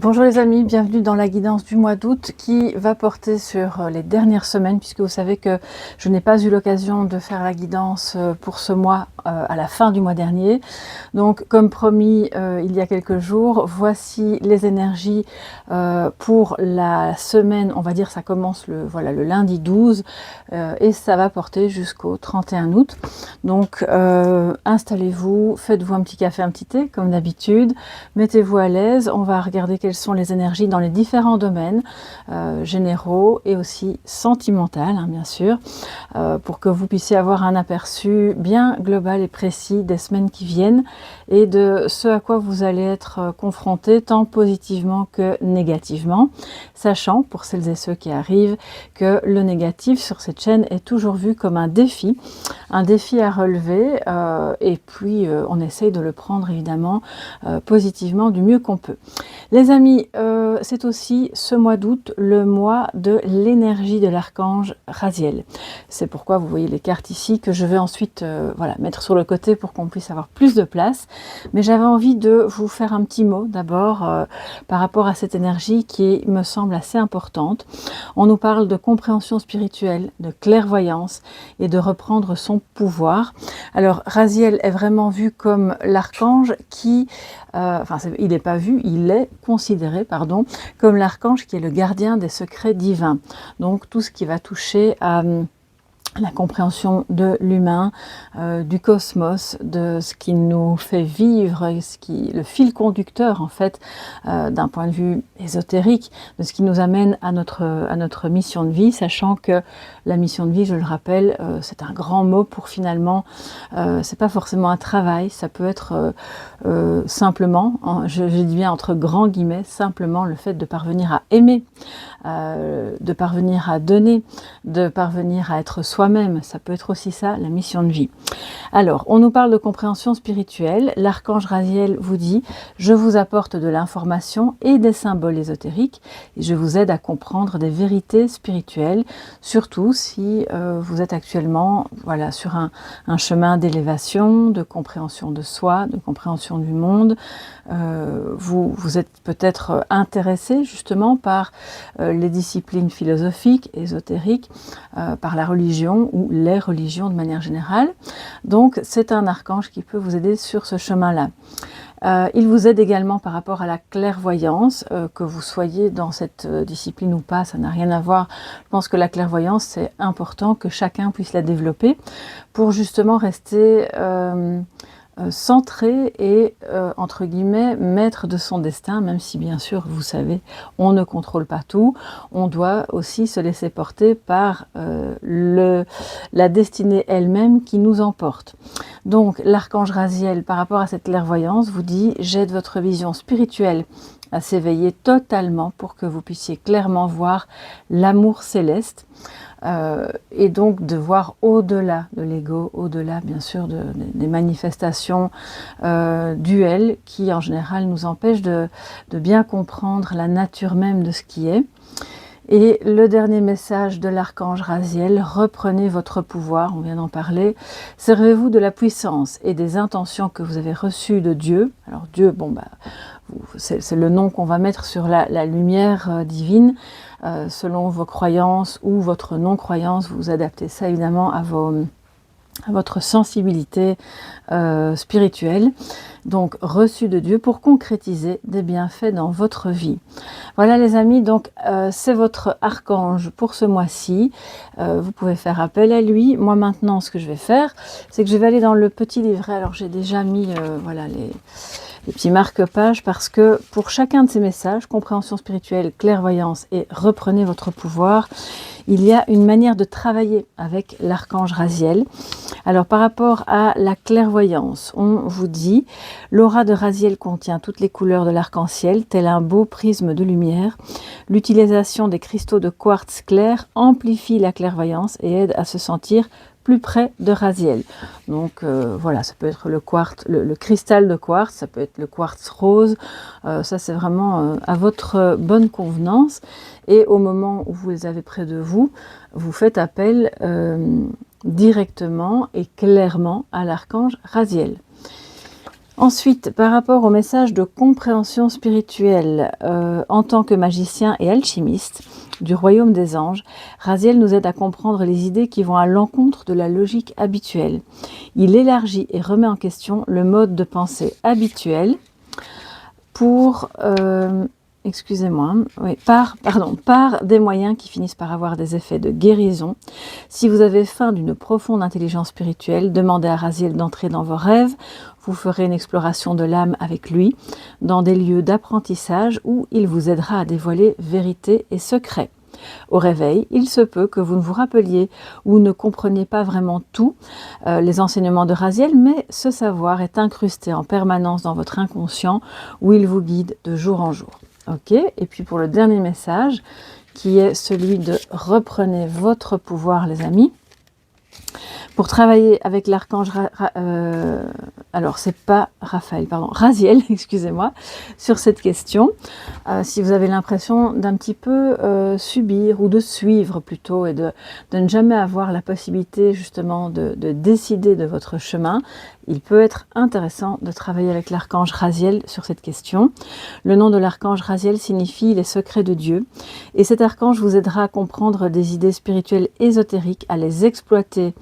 Bonjour les amis, bienvenue dans la guidance du mois d'août qui va porter sur les dernières semaines, puisque vous savez que je n'ai pas eu l'occasion de faire la guidance pour ce mois à la fin du mois dernier. Donc comme promis il y a quelques jours, voici les énergies pour la semaine, on va dire ça commence le lundi 12 et ça va porter jusqu'au 31 août. Donc installez-vous, faites-vous un petit café, un petit thé comme d'habitude, mettez-vous à l'aise, on va regarder quelles sont les énergies dans les différents domaines généraux et aussi sentimentaux, hein, bien sûr, pour que vous puissiez avoir un aperçu bien global et précis des semaines qui viennent et de ce à quoi vous allez être confrontés tant positivement que négativement, sachant pour celles et ceux qui arrivent que le négatif sur cette chaîne est toujours vu comme un défi à relever et puis on essaye de le prendre évidemment positivement du mieux qu'on peut. Les amis, c'est aussi ce mois d'août le mois de l'énergie de l'archange Raziel. C'est pourquoi vous voyez les cartes ici que je vais ensuite mettre sur le côté pour qu'on puisse avoir plus de place. Mais j'avais envie de vous faire un petit mot d'abord par rapport à cette énergie qui me semble assez importante. On nous parle de compréhension spirituelle, de clairvoyance et de reprendre son pouvoir. Alors Raziel est vraiment vu comme l'archange qui, il n'est pas vu, il est considéré, pardon, comme l'archange qui est le gardien des secrets divins. Donc tout ce qui va toucher à la compréhension de l'humain, du cosmos, de ce qui nous fait vivre, le fil conducteur en fait, d'un point de vue ésotérique, de ce qui nous amène à notre mission de vie, sachant que la mission de vie, je le rappelle, c'est un grand mot pour finalement, c'est pas forcément un travail, ça peut être simplement, je dis bien entre grands guillemets, simplement le fait de parvenir à aimer, de parvenir à donner, de parvenir à être soi-même, ça peut être aussi ça, la mission de vie. Alors, on nous parle de compréhension spirituelle, l'archange Raziel vous dit « Je vous apporte de l'information et des symboles ésotériques et je vous aide à comprendre des vérités spirituelles, surtout si vous êtes actuellement sur un chemin d'élévation, de compréhension de soi, de compréhension du monde. Vous êtes peut-être intéressé justement par les disciplines philosophiques, ésotériques, par la religion ou les religions de manière générale. Donc c'est un archange qui peut vous aider sur ce chemin-là. Il vous aide également par rapport à la clairvoyance, que vous soyez dans cette discipline ou pas, ça n'a rien à voir. Je pense que la clairvoyance, c'est important que chacun puisse la développer pour justement rester centré et entre guillemets maître de son destin, même si bien sûr vous savez on ne contrôle pas tout, on doit aussi se laisser porter par la destinée elle-même qui nous emporte. Donc l'archange Raziel par rapport à cette clairvoyance vous dit j'aide votre vision spirituelle à s'éveiller totalement pour que vous puissiez clairement voir l'amour céleste et donc de voir au-delà de l'ego, au-delà bien sûr des manifestations duelles qui en général nous empêchent de bien comprendre la nature même de ce qui est. Et le dernier message de l'archange Raziel, reprenez votre pouvoir, on vient d'en parler, servez-vous de la puissance et des intentions que vous avez reçues de Dieu. Alors Dieu, c'est le nom qu'on va mettre sur la lumière divine, selon vos croyances ou votre non-croyance, vous adaptez ça évidemment à votre sensibilité spirituelle, donc reçue de Dieu pour concrétiser des bienfaits dans votre vie. Voilà les amis, donc c'est votre archange pour ce mois-ci, vous pouvez faire appel à lui. Moi maintenant ce que je vais faire, c'est que je vais aller dans le petit livret, alors j'ai déjà mis les petits marque-pages parce que pour chacun de ces messages, compréhension spirituelle, clairvoyance et reprenez votre pouvoir, il y a une manière de travailler avec l'archange Raziel. Alors par rapport à la clairvoyance, on vous dit l'aura de Raziel contient toutes les couleurs de l'arc-en-ciel, tel un beau prisme de lumière. L'utilisation des cristaux de quartz clair amplifie la clairvoyance et aide à se sentir plus près de Raziel. Donc ça peut être le quartz, le cristal de quartz, ça peut être le quartz rose, ça c'est vraiment à votre bonne convenance. Et au moment où vous les avez près de vous, vous faites appel directement et clairement à l'archange Raziel. Ensuite, par rapport au message de compréhension spirituelle, en tant que magicien et alchimiste du royaume des anges, Raziel nous aide à comprendre les idées qui vont à l'encontre de la logique habituelle. Il élargit et remet en question le mode de pensée habituel pour, par des moyens qui finissent par avoir des effets de guérison. Si vous avez faim d'une profonde intelligence spirituelle, demandez à Raziel d'entrer dans vos rêves. Vous ferez une exploration de l'âme avec lui, dans des lieux d'apprentissage où il vous aidera à dévoiler vérité et secrets. Au réveil, il se peut que vous ne vous rappeliez ou ne compreniez pas vraiment tout les enseignements de Raziel, mais ce savoir est incrusté en permanence dans votre inconscient où il vous guide de jour en jour. Ok. Et puis pour le dernier message, qui est celui de reprenez votre pouvoir, les amis. Pour travailler avec l'archange, alors c'est pas Raphaël, pardon, Raziel, excusez-moi, sur cette question. Si vous avez l'impression d'un petit peu subir ou de suivre plutôt et de ne jamais avoir la possibilité justement de décider de votre chemin, il peut être intéressant de travailler avec l'archange Raziel sur cette question. Le nom de l'archange Raziel signifie les secrets de Dieu et cet archange vous aidera à comprendre des idées spirituelles ésotériques, à les exploiter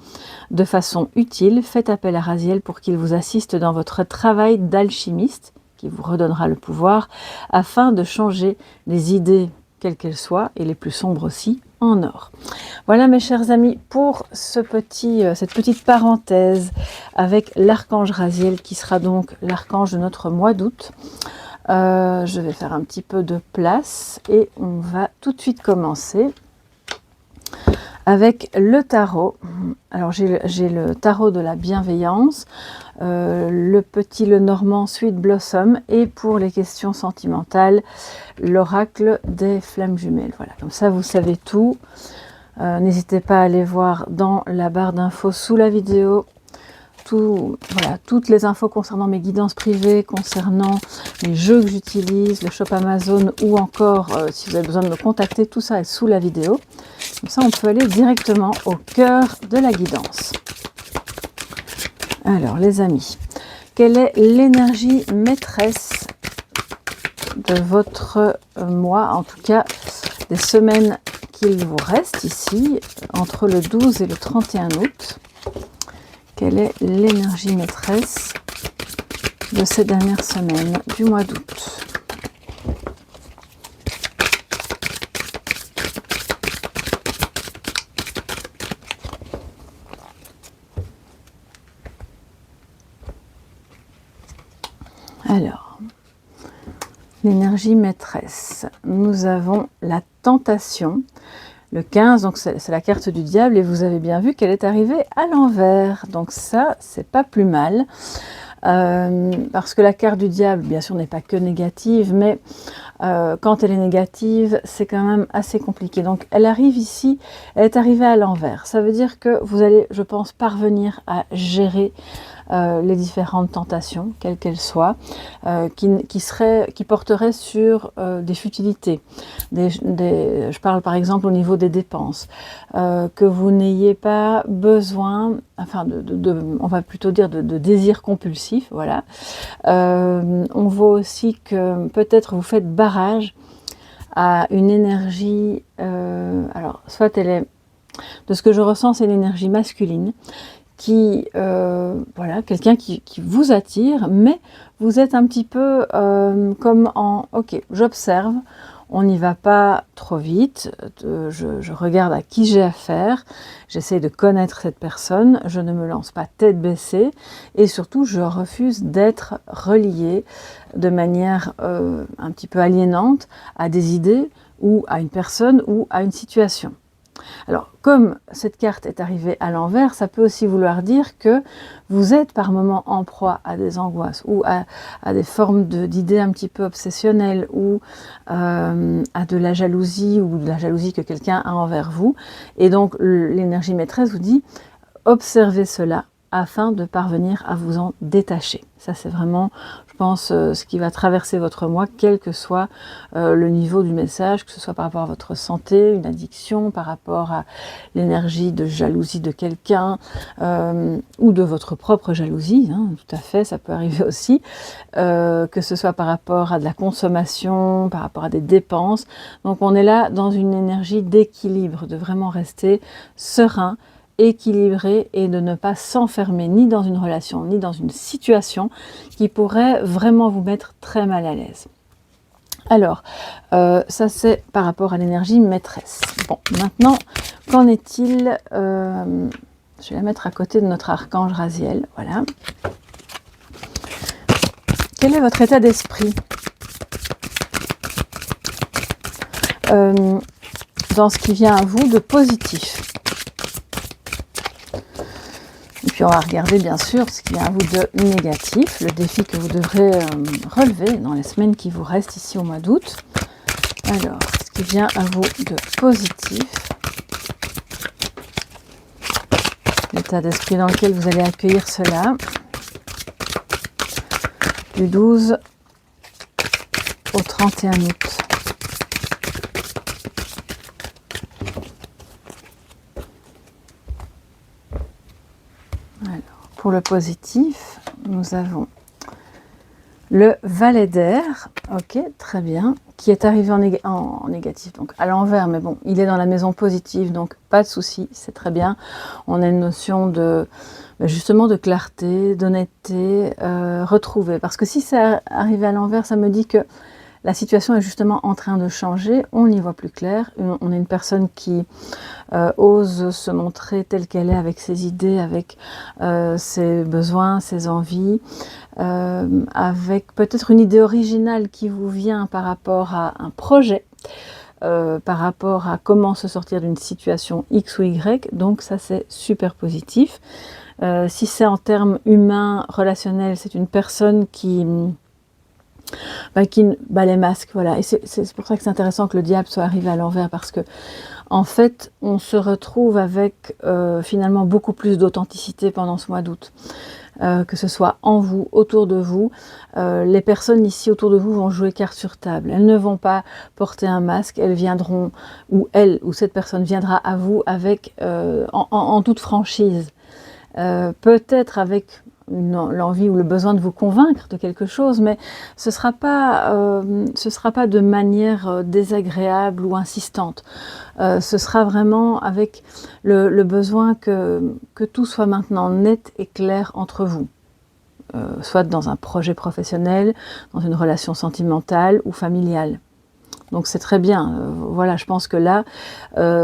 de façon utile. Faites appel à Raziel pour qu'il vous assiste dans votre travail d'alchimiste, qui vous redonnera le pouvoir, afin de changer les idées, quelles qu'elles soient, et les plus sombres aussi, en or. Voilà mes chers amis pour cette petite parenthèse avec l'archange Raziel qui sera donc l'archange de notre mois d'août. Je vais faire un petit peu de place et on va tout de suite commencer avec le tarot. Alors j'ai le tarot de la bienveillance, le petit Lenormand Sweet Blossom et pour les questions sentimentales, l'oracle des flammes jumelles. Voilà, comme ça vous savez tout. N'hésitez pas à aller voir dans la barre d'infos sous la vidéo toutes les infos concernant mes guidances privées, concernant les jeux que j'utilise, le shop Amazon ou encore si vous avez besoin de me contacter, tout ça est sous la vidéo. Comme ça on peut aller directement au cœur de la guidance. Alors les amis, quelle est l'énergie maîtresse de votre mois, en tout cas des semaines qu'il vous reste ici, entre le 12 et le 31 août. Quelle est l'énergie maîtresse de ces dernières semaines du mois d'août? Alors, l'énergie maîtresse. Nous avons la tentation. Le 15, donc c'est la carte du diable et vous avez bien vu qu'elle est arrivée à l'envers. Donc ça, c'est pas plus mal. Parce que la carte du diable, bien sûr, n'est pas que négative, mais quand elle est négative, c'est quand même assez compliqué. Donc elle arrive ici, elle est arrivée à l'envers. Ça veut dire que vous allez, je pense, parvenir à gérer les différentes tentations, quelles qu'elles soient, qui porteraient sur des futilités. Je parle par exemple au niveau des dépenses, que vous n'ayez pas besoin, enfin, on va plutôt dire de désir compulsif, voilà. On voit aussi que peut-être vous faites barrage à une énergie, alors soit elle est, de ce que je ressens, c'est une énergie masculine, voilà, quelqu'un qui vous attire, mais vous êtes un petit peu comme en, ok, j'observe, on n'y va pas trop vite, je regarde à qui j'ai affaire, j'essaie de connaître cette personne, je ne me lance pas tête baissée, et surtout je refuse d'être reliée de manière un petit peu aliénante à des idées, ou à une personne, ou à une situation. Alors, comme cette carte est arrivée à l'envers, ça peut aussi vouloir dire que vous êtes par moments en proie à des angoisses ou à des formes d'idées un petit peu obsessionnelles ou à de la jalousie ou de la jalousie que quelqu'un a envers vous. Et donc, l'énergie maîtresse vous dit, observez cela, afin de parvenir à vous en détacher. Ça, c'est vraiment, je pense, ce qui va traverser votre mois, quel que soit le niveau du message, que ce soit par rapport à votre santé, une addiction, par rapport à l'énergie de jalousie de quelqu'un, ou de votre propre jalousie, hein, tout à fait, ça peut arriver aussi, que ce soit par rapport à de la consommation, par rapport à des dépenses. Donc on est là dans une énergie d'équilibre, de vraiment rester serein, équilibré et de ne pas s'enfermer ni dans une relation ni dans une situation qui pourrait vraiment vous mettre très mal à l'aise. Alors, ça c'est par rapport à l'énergie maîtresse. Bon, maintenant, qu'en est-il je vais la mettre à côté de notre archange Raziel, voilà. Quel est votre état d'esprit dans ce qui vient à vous de positif? Et puis on va regarder bien sûr ce qui vient à vous de négatif, le défi que vous devrez relever dans les semaines qui vous restent ici au mois d'août. Alors, ce qui vient à vous de positif, l'état d'esprit dans lequel vous allez accueillir cela, du 12 au 31 août. Alors, pour le positif, nous avons le valet d'air, ok, très bien, qui est arrivé en négatif, donc à l'envers, mais bon, il est dans la maison positive, donc pas de souci, c'est très bien. On a une notion de, justement, de clarté, d'honnêteté retrouvée, parce que si ça arrive à l'envers, ça me dit que la situation est justement en train de changer, on y voit plus clair, on est une personne qui ose se montrer telle qu'elle est, avec ses idées, avec ses besoins, ses envies, avec peut-être une idée originale qui vous vient par rapport à un projet, par rapport à comment se sortir d'une situation X ou Y, donc ça c'est super positif. Si c'est en termes humains, relationnels, c'est une personne qui les masques, voilà. Et c'est pour ça que c'est intéressant que le diable soit arrivé à l'envers, parce que en fait, on se retrouve avec finalement beaucoup plus d'authenticité pendant ce mois d'août. Que ce soit en vous, autour de vous, les personnes ici autour de vous vont jouer carte sur table. Elles ne vont pas porter un masque, elles viendront, ou cette personne viendra à vous avec en toute franchise. Peut-être avec l'envie ou le besoin de vous convaincre de quelque chose, mais ce sera pas de manière désagréable ou insistante. Ce sera vraiment avec le besoin que tout soit maintenant net et clair entre vous. Soit dans un projet professionnel, dans une relation sentimentale ou familiale. Donc c'est très bien, voilà, je pense que là,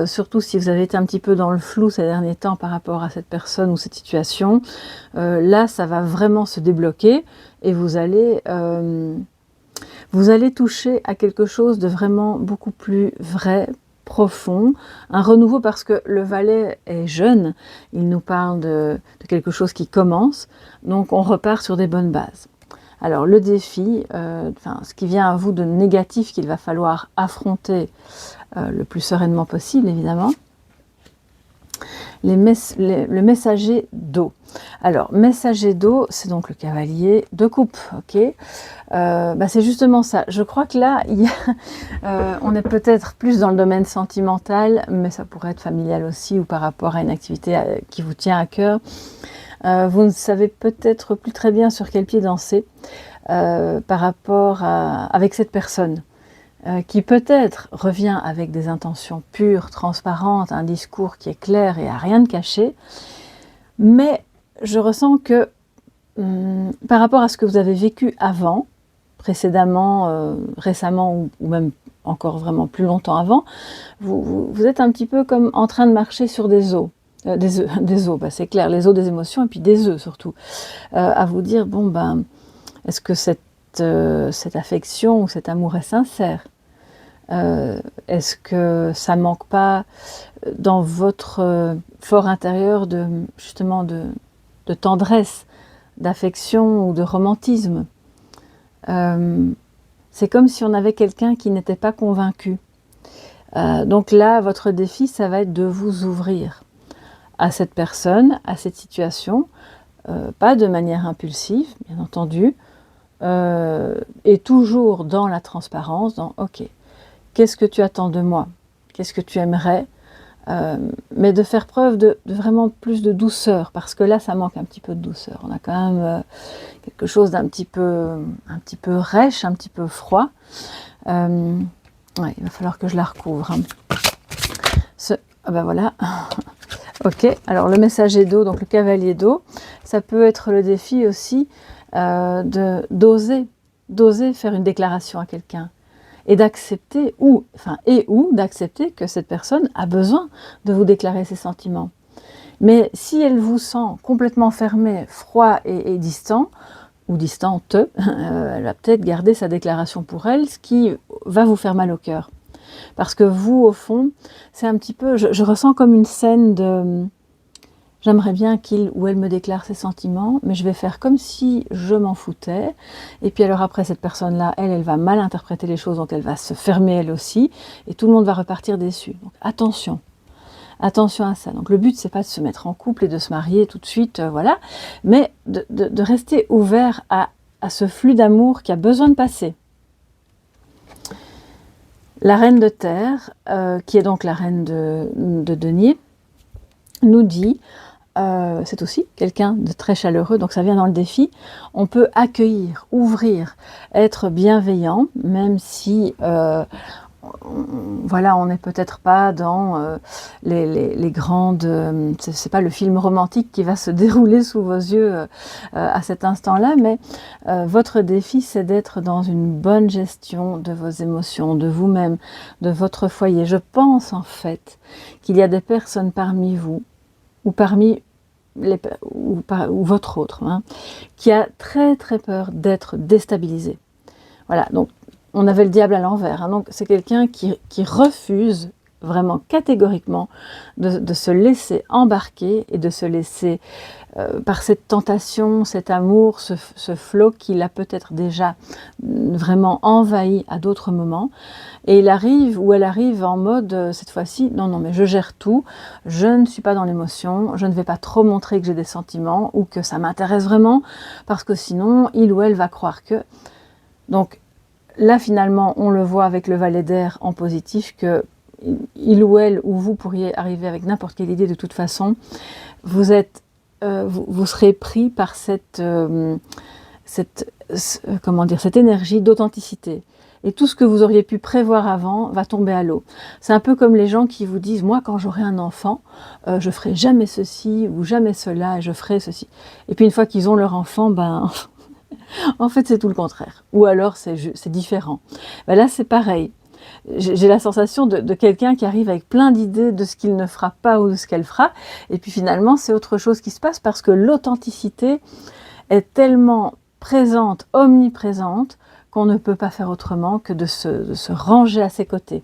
surtout si vous avez été un petit peu dans le flou ces derniers temps par rapport à cette personne ou cette situation, là ça va vraiment se débloquer et vous allez toucher à quelque chose de vraiment beaucoup plus vrai, profond, un renouveau, parce que le valet est jeune, il nous parle de quelque chose qui commence, donc on repart sur des bonnes bases. Alors le défi, ce qui vient à vous de négatif qu'il va falloir affronter le plus sereinement possible, évidemment, le messager d'eau. Alors, messager d'eau, c'est donc le cavalier de coupe, ok. C'est justement ça. Je crois que là, on est peut-être plus dans le domaine sentimental, mais ça pourrait être familial aussi, ou par rapport à une activité qui vous tient à cœur. Vous ne savez peut-être plus très bien sur quel pied danser par rapport avec cette personne qui peut-être revient avec des intentions pures, transparentes, un discours qui est clair et à rien de caché, mais je ressens que par rapport à ce que vous avez vécu avant, précédemment, récemment ou même encore vraiment plus longtemps avant, vous êtes un petit peu comme en train de marcher sur des œufs. Des œufs, c'est clair, les œufs des émotions et puis des œufs surtout, à vous dire, est-ce que cette affection ou cet amour est sincère? Est-ce que ça manque pas dans votre fort intérieur justement de tendresse, d'affection ou de romantisme? C'est comme si on avait quelqu'un qui n'était pas convaincu. Donc là, votre défi, ça va être de vous ouvrir à cette personne, à cette situation, pas de manière impulsive, bien entendu, et toujours dans la transparence, dans « ok, qu'est-ce que tu attends de moi? Qu'est-ce que tu aimerais ?» mais de faire preuve de vraiment plus de douceur, parce que là, ça manque un petit peu de douceur. On a quand même quelque chose d'un petit peu rêche, un petit peu froid. Ouais, il va falloir que je la recouvre. Hein. Ah ben voilà. Ok, alors le messager d'eau, donc le cavalier d'eau, ça peut être le défi aussi d'oser faire une déclaration à quelqu'un et d'accepter ou d'accepter que cette personne a besoin de vous déclarer ses sentiments. Mais si elle vous sent complètement fermé, froid et distant, ou distante, elle va peut-être garder sa déclaration pour elle, ce qui va vous faire mal au cœur. Parce que vous, au fond, c'est un petit peu, je ressens comme une scène de... J'aimerais bien qu'il ou elle me déclare ses sentiments, mais je vais faire comme si je m'en foutais. Et puis alors après, cette personne-là, elle va mal interpréter les choses, donc elle va se fermer elle aussi, et tout le monde va repartir déçu. Donc attention. Attention à ça. Donc le but, c'est pas de se mettre en couple et de se marier tout de suite, voilà, mais de rester ouvert à ce flux d'amour qui a besoin de passer. La reine de terre, qui est donc la reine de denier, nous dit, c'est aussi quelqu'un de très chaleureux, donc ça vient dans le défi, on peut accueillir, ouvrir, être bienveillant, même si... voilà, on n'est peut-être pas dans les grandes... c'est pas le film romantique qui va se dérouler sous vos yeux à cet instant-là, mais votre défi, c'est d'être dans une bonne gestion de vos émotions, de vous-même, de votre foyer. Je pense en fait qu'il y a des personnes parmi vous, ou parmi ou votre autre, hein, qui a très très peur d'être déstabilisé. Voilà, donc on avait le diable à l'envers. Hein, donc c'est quelqu'un qui refuse vraiment catégoriquement de se laisser embarquer et de se laisser par cette tentation, cet amour, ce flot qu'il a peut-être déjà vraiment envahi à d'autres moments. Et il arrive ou elle arrive en mode cette fois-ci, non mais je gère tout, je ne suis pas dans l'émotion, je ne vais pas trop montrer que j'ai des sentiments ou que ça m'intéresse vraiment parce que sinon il ou elle va croire que... Donc là, finalement, on le voit avec le valet d'air en positif que il ou elle, ou vous pourriez arriver avec n'importe quelle idée de toute façon, vous serez pris par cette énergie d'authenticité. Et tout ce que vous auriez pu prévoir avant va tomber à l'eau. C'est un peu comme les gens qui vous disent « Moi, quand j'aurai un enfant, je ferai jamais ceci ou jamais cela, et je ferai ceci. » Et puis une fois qu'ils ont leur enfant, ben... En fait, c'est tout le contraire. Ou alors, c'est différent. Ben là, c'est pareil. J'ai la sensation de quelqu'un qui arrive avec plein d'idées de ce qu'il ne fera pas ou de ce qu'elle fera. Et puis finalement, c'est autre chose qui se passe parce que l'authenticité est tellement présente, omniprésente, qu'on ne peut pas faire autrement que de se ranger à ses côtés.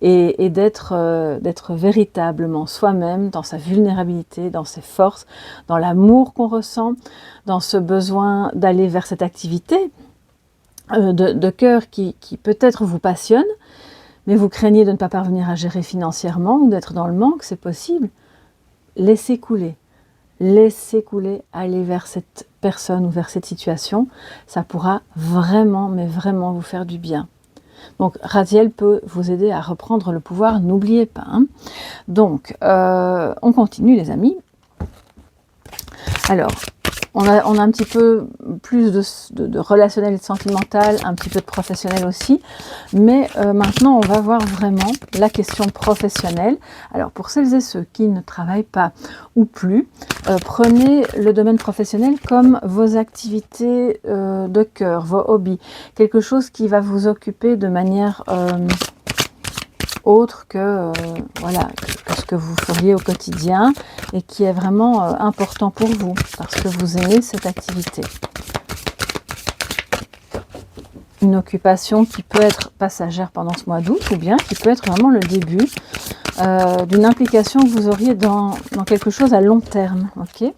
Et d'être véritablement soi-même dans sa vulnérabilité, dans ses forces, dans l'amour qu'on ressent, dans ce besoin d'aller vers cette activité de cœur qui peut-être vous passionne, mais vous craignez de ne pas parvenir à gérer financièrement ou d'être dans le manque, c'est possible. Laissez couler, aller vers cette personne ou vers cette situation, ça pourra vraiment, mais vraiment vous faire du bien. Donc, Raziel peut vous aider à reprendre le pouvoir, n'oubliez pas. Hein. Donc, on continue les amis. Alors, on a un petit peu plus de relationnel et de sentimental, un petit peu de professionnel aussi. Mais maintenant, on va voir vraiment la question professionnelle. Alors, pour celles et ceux qui ne travaillent pas ou plus, prenez le domaine professionnel comme vos activités de cœur, vos hobbies. Quelque chose qui va vous occuper de manière autre que, que ce que vous feriez au quotidien et qui est vraiment important pour vous parce que vous aimez cette activité. Une occupation qui peut être passagère pendant ce mois d'août ou bien qui peut être vraiment le début d'une implication que vous auriez dans quelque chose à long terme. Okay,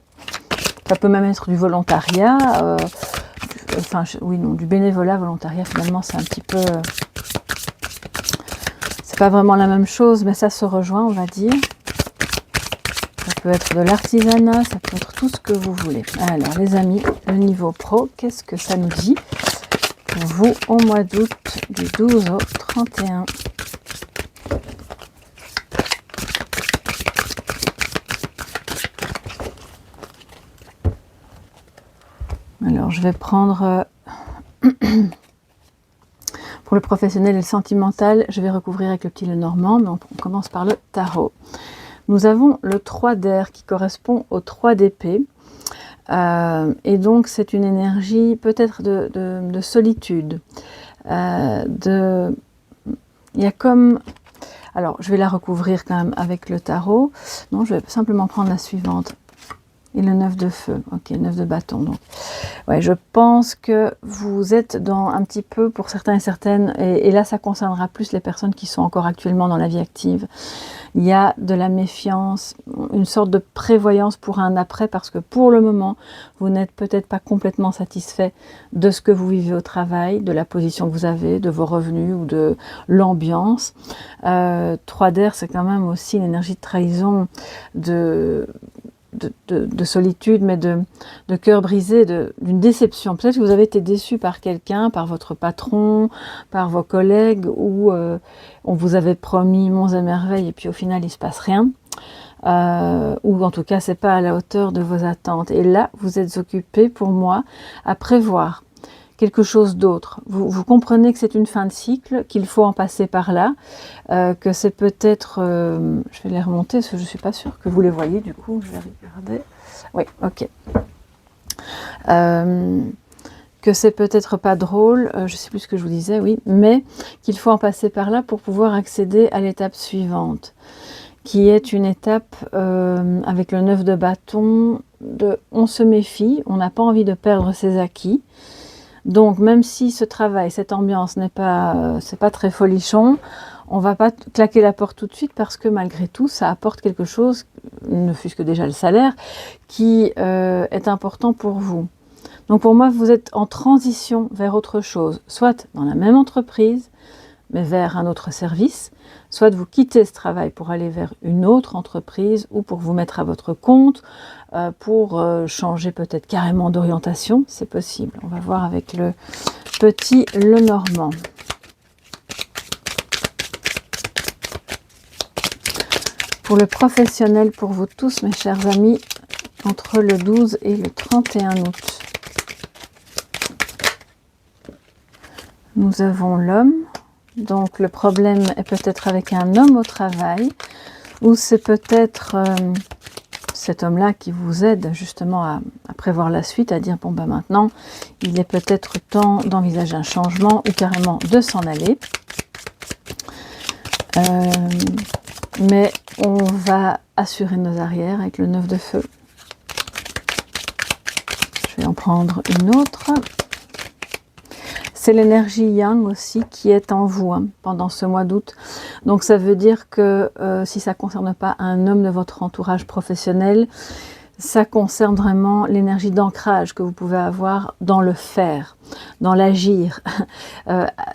ça peut même être du volontariat, du bénévolat, volontariat, finalement c'est un petit peu... c'est pas vraiment la même chose, mais ça se rejoint, on va dire. peut être de l'artisanat, ça peut être tout ce que vous voulez. Alors les amis, le niveau pro, qu'est-ce que ça nous dit pour vous au mois d'août du 12 au 31? Alors je vais prendre pour le professionnel et le sentimental, je vais recouvrir avec le petit Lenormand, mais on commence par le tarot. Nous avons le 3 d'air qui correspond au 3 d'épée. Et donc c'est une énergie peut-être de solitude. Il y a comme... Alors je vais la recouvrir quand même avec le tarot. Non, je vais simplement prendre la suivante. Et le 9 de feu, ok, 9 de bâton. Donc, ouais, je pense que vous êtes dans un petit peu, pour certains et certaines, et là ça concernera plus les personnes qui sont encore actuellement dans la vie active. Il y a de la méfiance, une sorte de prévoyance pour un après, parce que pour le moment, vous n'êtes peut-être pas complètement satisfait de ce que vous vivez au travail, de la position que vous avez, de vos revenus ou de l'ambiance. 3 d'air, c'est quand même aussi une énergie de trahison, de solitude, mais de cœur brisé, d'une déception. Peut-être que vous avez été déçu par quelqu'un, par votre patron, par vos collègues, ou on vous avait promis monts et merveilles et puis au final il ne se passe rien. Ou en tout cas c'est pas à la hauteur de vos attentes. Et là vous êtes occupé, pour moi, à prévoir quelque chose d'autre. Vous comprenez que c'est une fin de cycle, qu'il faut en passer par là, que c'est peut-être... je vais les remonter, parce que je ne suis pas sûre que vous les voyez, du coup, je vais regarder. Oui, ok. Que c'est peut-être pas drôle, je ne sais plus ce que je vous disais, oui, mais qu'il faut en passer par là pour pouvoir accéder à l'étape suivante, qui est une étape avec le 9 de bâton, on se méfie, on n'a pas envie de perdre ses acquis. Donc même si ce travail, cette ambiance n'est pas, c'est pas très folichon, on va pas claquer la porte tout de suite parce que malgré tout, ça apporte quelque chose, ne fût-ce que déjà le salaire, qui est important pour vous. Donc pour moi, vous êtes en transition vers autre chose, soit dans la même entreprise, mais vers un autre service, soit vous quittez ce travail pour aller vers une autre entreprise ou pour vous mettre à votre compte, pour changer peut-être carrément d'orientation, c'est possible. On va voir avec le petit Lenormand. Pour le professionnel, pour vous tous, mes chers amis, entre le 12 et le 31 août. Nous avons l'homme. Donc le problème est peut-être avec un homme au travail, ou c'est peut-être cet homme-là qui vous aide justement à prévoir la suite, à dire bon ben maintenant il est peut-être temps d'envisager un changement ou carrément de s'en aller. Mais on va assurer nos arrières avec le 9 de feu. Je vais en prendre une autre. C'est l'énergie yang aussi qui est en vous pendant ce mois d'août. Donc ça veut dire que si ça ne concerne pas un homme de votre entourage professionnel, ça concerne vraiment l'énergie d'ancrage que vous pouvez avoir dans le faire, dans l'agir.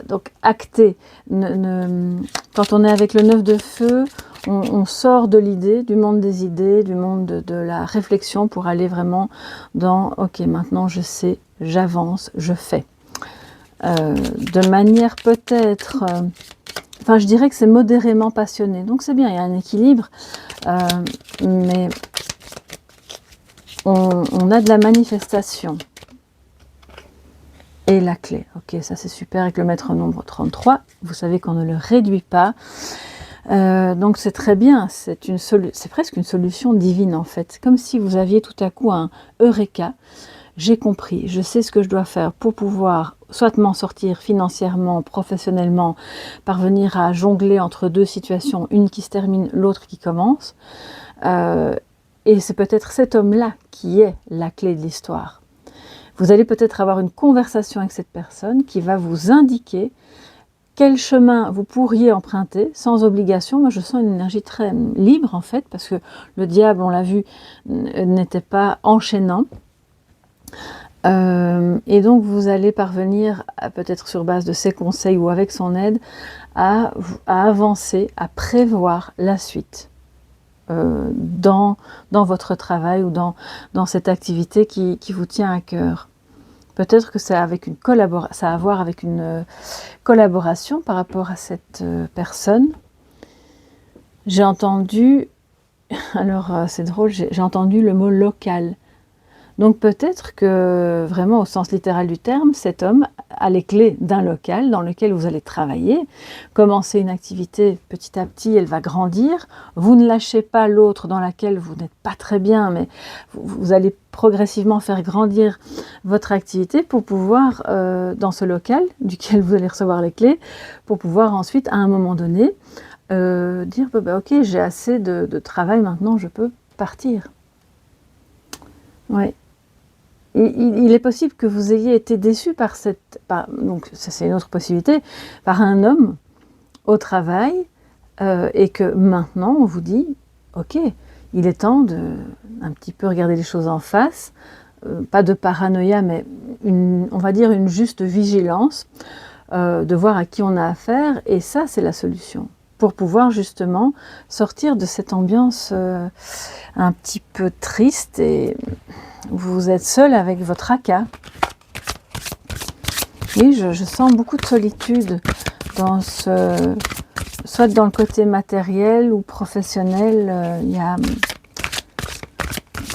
Donc acter. Quand on est avec le 9 de feu, on sort de l'idée, du monde des idées, du monde de la réflexion pour aller vraiment dans « ok, maintenant je sais, j'avance, je fais ». De manière peut-être, enfin je dirais que c'est modérément passionné, donc c'est bien, il y a un équilibre, mais on a de la manifestation. Et la clé, ok, ça c'est super avec le maître nombre 33, vous savez qu'on ne le réduit pas, donc c'est très bien, c'est presque une solution divine en fait, comme si vous aviez tout à coup un eureka. J'ai compris, je sais ce que je dois faire pour pouvoir soit m'en sortir financièrement, professionnellement, parvenir à jongler entre deux situations, une qui se termine, l'autre qui commence. Et c'est peut-être cet homme-là qui est la clé de l'histoire. Vous allez peut-être avoir une conversation avec cette personne qui va vous indiquer quel chemin vous pourriez emprunter sans obligation. Moi, je sens une énergie très libre en fait, parce que le diable, on l'a vu, n'était pas enchaînant. Et donc vous allez parvenir, peut-être sur base de ses conseils ou avec son aide, à avancer, à prévoir la suite. dans votre travail ou dans cette activité qui vous tient à cœur. Peut-être que ça a à voir avec une collaboration par rapport à cette personne. J'ai entendu, alors c'est drôle, j'ai entendu le mot local. Donc peut-être que vraiment au sens littéral du terme, cet homme a les clés d'un local dans lequel vous allez travailler, commencer une activité petit à petit, elle va grandir, vous ne lâchez pas l'autre dans laquelle vous n'êtes pas très bien, mais vous allez progressivement faire grandir votre activité pour pouvoir, dans ce local duquel vous allez recevoir les clés, pour pouvoir ensuite, à un moment donné, dire ok, j'ai assez de travail maintenant, je peux partir. Ouais. Il est possible que vous ayez été déçu donc ça c'est une autre possibilité, par un homme au travail, et que maintenant on vous dit, ok, il est temps de un petit peu regarder les choses en face, pas de paranoïa, mais on va dire une juste vigilance, de voir à qui on a affaire, et ça c'est la solution, pour pouvoir justement sortir de cette ambiance un petit peu triste, et vous êtes seul avec votre tracas. Oui, je sens beaucoup de solitude dans soit dans le côté matériel ou professionnel.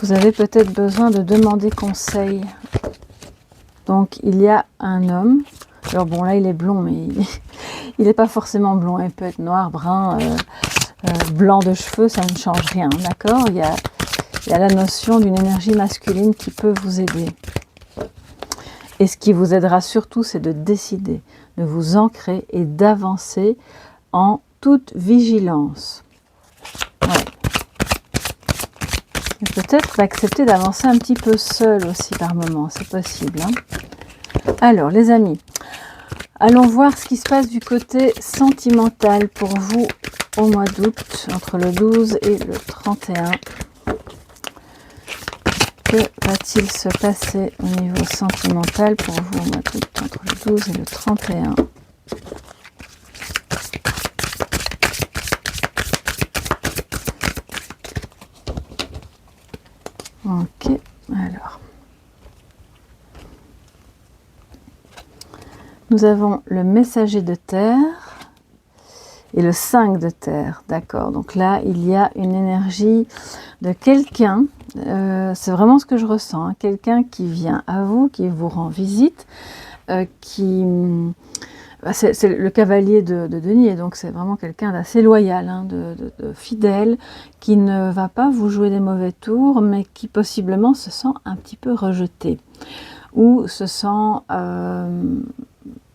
Vous avez peut-être besoin de demander conseil. Donc il y a un homme. Alors bon, là il est blond, mais il n'est pas forcément blond. Il peut être noir, brun, blanc de cheveux, ça ne change rien, d'accord ? Il y a la notion d'une énergie masculine qui peut vous aider. Et ce qui vous aidera surtout, c'est de décider, de vous ancrer et d'avancer en toute vigilance. Ouais. Et peut-être accepter d'avancer un petit peu seul aussi par moment, c'est possible. Hein. Alors, les amis, allons voir ce qui se passe du côté sentimental pour vous au mois d'août, entre le 12 et le 31. Que va-t-il se passer au niveau sentimental pour vous au mois d'août, entre le 12 et le 31 ? Ok, alors. Nous avons le messager de terre et le 5 de terre, d'accord. Donc là, il y a une énergie de quelqu'un, c'est vraiment ce que je ressens, hein, quelqu'un qui vient à vous, qui vous rend visite, c'est le cavalier de denier, donc c'est vraiment quelqu'un d'assez loyal, hein, de fidèle, qui ne va pas vous jouer des mauvais tours, mais qui possiblement se sent un petit peu rejeté, ou se sent...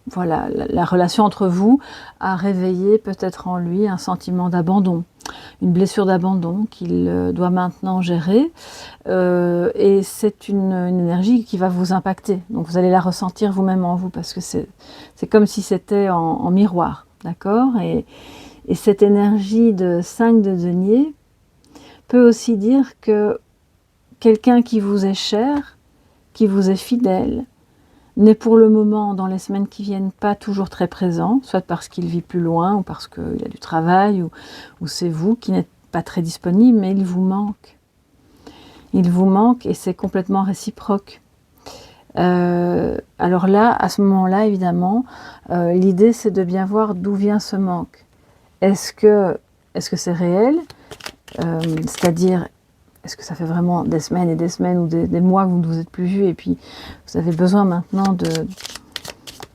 voilà, la relation entre vous a réveillé peut-être en lui un sentiment d'abandon, une blessure d'abandon qu'il doit maintenant gérer, et c'est une énergie qui va vous impacter, donc vous allez la ressentir vous-même en vous, parce que c'est comme si c'était en miroir, d'accord, et cette énergie de 5 de denier peut aussi dire que quelqu'un qui vous est cher, qui vous est fidèle, n'est pour le moment, dans les semaines qui viennent, pas toujours très présent, soit parce qu'il vit plus loin, ou parce qu'il a du travail, ou c'est vous qui n'êtes pas très disponible, mais il vous manque. Il vous manque, et c'est complètement réciproque. Alors là, à ce moment-là, évidemment, l'idée c'est de bien voir d'où vient ce manque. Est-ce que c'est réel ? C'est-à-dire, est-ce que ça fait vraiment des semaines et des semaines ou des mois que vous ne vous êtes plus vus, et puis vous avez besoin maintenant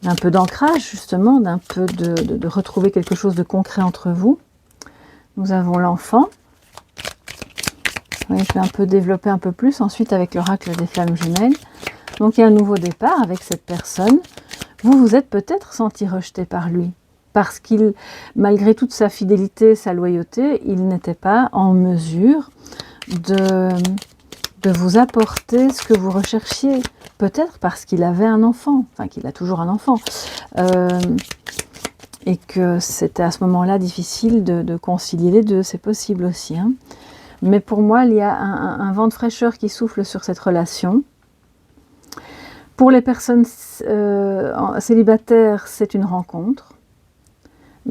d'un peu d'ancrage, justement, d'un peu de retrouver quelque chose de concret entre vous. Nous avons l'enfant. Oui, je vais un peu développer un peu plus ensuite avec l'oracle des flammes jumelles. Donc il y a un nouveau départ avec cette personne. Vous vous êtes peut-être senti rejeté par lui, parce qu'il, malgré toute sa fidélité, sa loyauté, il n'était pas en mesure de vous apporter ce que vous recherchiez, peut-être parce qu'il avait un enfant, enfin qu'il a toujours un enfant, et que c'était à ce moment-là difficile de concilier les deux, c'est possible aussi. Hein. Mais pour moi, il y a un vent de fraîcheur qui souffle sur cette relation. Pour les personnes célibataires, c'est une rencontre,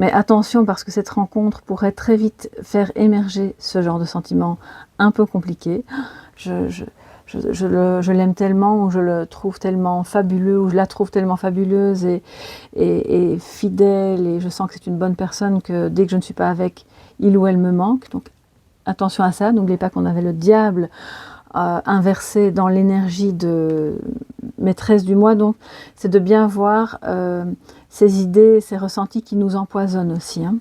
Mais attention, parce que cette rencontre pourrait très vite faire émerger ce genre de sentiment un peu compliqué. Je l'aime tellement, ou je le trouve tellement fabuleux, ou je la trouve tellement fabuleuse et fidèle, et je sens que c'est une bonne personne, que dès que je ne suis pas avec, il ou elle me manque. Donc attention à ça, n'oubliez pas qu'on avait le diable inversé dans l'énergie de maîtresse du moi, donc c'est de bien voir ces idées, ces ressentis qui nous empoisonnent aussi. Hein.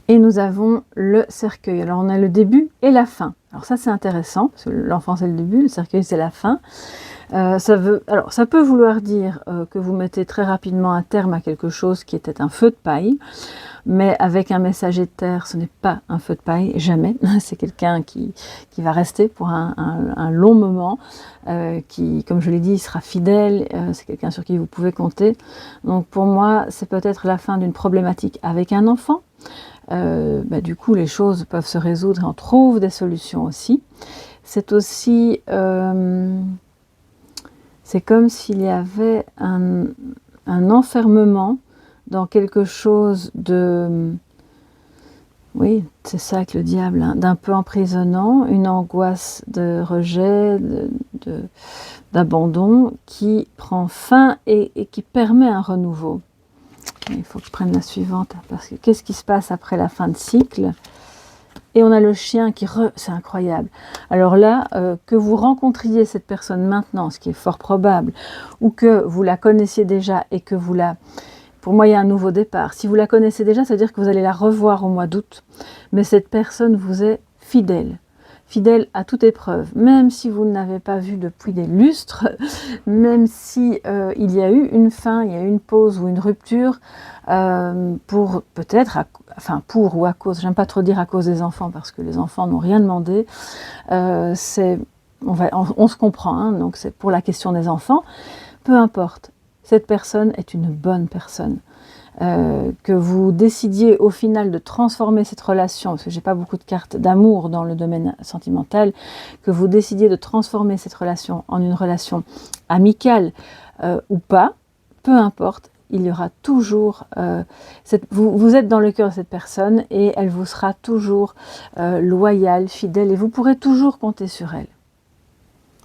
Et nous avons le cercueil. Alors on a le début et la fin. Alors ça c'est intéressant, parce que l'enfant c'est le début, le cercueil c'est la fin. Ça peut vouloir dire que vous mettez très rapidement un terme à quelque chose qui était un feu de paille, mais avec un messager de terre, ce n'est pas un feu de paille, jamais. C'est quelqu'un qui va rester pour un long moment, qui, comme je l'ai dit, sera fidèle, c'est quelqu'un sur qui vous pouvez compter. Donc pour moi, c'est peut-être la fin d'une problématique avec un enfant. Du coup, les choses peuvent se résoudre et on trouve des solutions aussi. C'est aussi... c'est comme s'il y avait un enfermement dans quelque chose de... Oui, c'est ça avec le diable, hein, d'un peu emprisonnant, une angoisse de rejet, d'abandon qui prend fin et qui permet un renouveau. Il faut que je prenne la suivante, parce que qu'est-ce qui se passe après la fin de cycle? Et on a le chien qui... C'est incroyable. Alors là, que vous rencontriez cette personne maintenant, ce qui est fort probable, ou que vous la connaissiez déjà et que vous la... Pour moi, il y a un nouveau départ. Si vous la connaissez déjà, ça veut dire que vous allez la revoir au mois d'août. Mais cette personne vous est fidèle. Fidèle à toute épreuve. Même si vous ne l'avez pas vue depuis des lustres, même si il y a eu une fin, il y a eu une pause ou une rupture, pour peut-être, pour ou à cause, j'aime pas trop dire à cause des enfants, parce que les enfants n'ont rien demandé. On se comprend, hein, donc c'est pour la question des enfants. Peu importe. Cette personne est une bonne personne. Que vous décidiez au final de transformer cette relation, parce que j'ai pas beaucoup de cartes d'amour dans le domaine sentimental, que vous décidiez de transformer cette relation en une relation amicale ou pas, peu importe, il y aura toujours... vous êtes dans le cœur de cette personne et elle vous sera toujours loyale, fidèle, et vous pourrez toujours compter sur elle.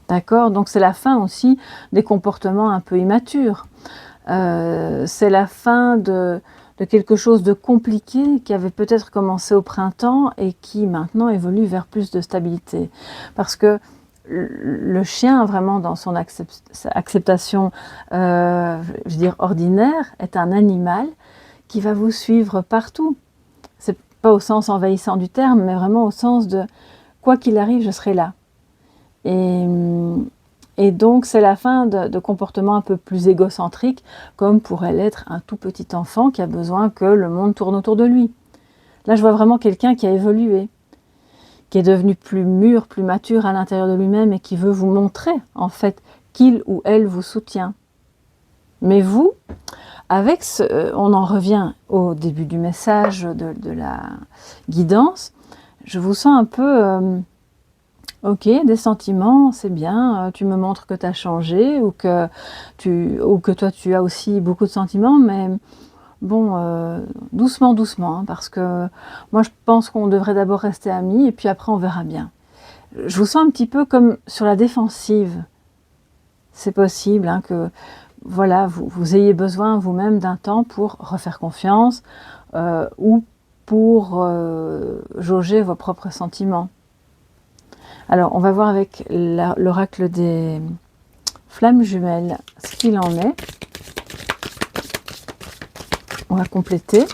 D'accord? Donc c'est la fin aussi des comportements un peu immatures. C'est la fin de quelque chose de compliqué qui avait peut-être commencé au printemps et qui maintenant évolue vers plus de stabilité. Parce que le chien, vraiment dans son acceptation, je veux dire ordinaire, est un animal qui va vous suivre partout. C'est pas au sens envahissant du terme, mais vraiment au sens de quoi qu'il arrive, je serai là. Et donc, c'est la fin de comportements un peu plus égocentriques, comme pourrait l'être un tout petit enfant qui a besoin que le monde tourne autour de lui. Là, je vois vraiment quelqu'un qui a évolué, qui est devenu plus mûr, plus mature à l'intérieur de lui-même et qui veut vous montrer, en fait, qu'il ou elle vous soutient. Mais vous, avec on en revient au début du message de la guidance, je vous sens un peu... Ok, des sentiments, c'est bien, tu me montres que tu as changé ou que toi tu as aussi beaucoup de sentiments, mais bon, doucement, doucement, hein, parce que moi je pense qu'on devrait d'abord rester amis et puis après on verra bien. Je vous sens un petit peu comme sur la défensive. C'est possible hein, que voilà, vous ayez besoin vous-même d'un temps pour refaire confiance ou pour jauger vos propres sentiments. Alors, on va voir avec l'oracle des flammes jumelles ce qu'il en est. On va compléter.